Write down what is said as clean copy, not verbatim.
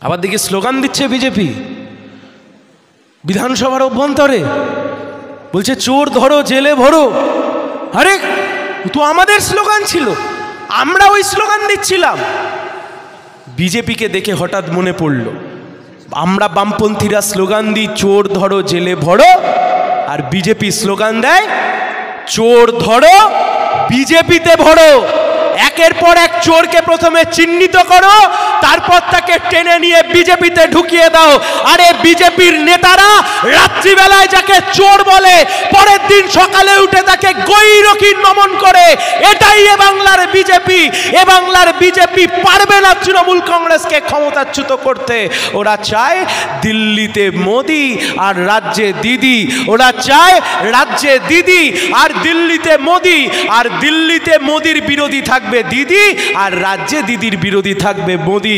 আবার দেখি স্লোগান দিচ্ছে বিজেপি বিধানসভার অভ্যন্তরে, বলছে চোর ধরো জেলে ভরো। আরে তো আমাদের স্লোগান ছিল, আমরা ওই স্লোগান দিচ্ছিলাম। বিজেপিকে দেখে হঠাৎ মনে পড়ল, আমরা বামপন্থীরা স্লোগান দিই চোর ধরো জেলে ভরো, আর বিজেপি স্লোগান দেয় চোর ধরো বিজেপিতে ভরো। একের পর এক চোরকে প্রথমে চিহ্নিত করো, তারপর তাকে টেনে নিয়ে বিজেপিতে ঢুকিয়ে দাও। আরে বিজেপির নেতারা রাত্রিবেলায় যাকে চোর বলে, পরের দিন সকালে উঠে তাকে গৈরকী নমন করে। এটাই এ বাংলার বিজেপি। এ বাংলার বিজেপি পারবে না তৃণমূল কংগ্রেসকে ক্ষমতাচ্যুত করতে। ওরা চায় দিল্লিতে মোদি আর রাজ্যে দিদি। ওরা চায় রাজ্যে দিদি আর দিল্লিতে মোদি, আর দিল্লিতে মোদির বিরোধী থাকবে দিদি, আর রাজ্যে দিদির বিরোধী থাকবে মোদি।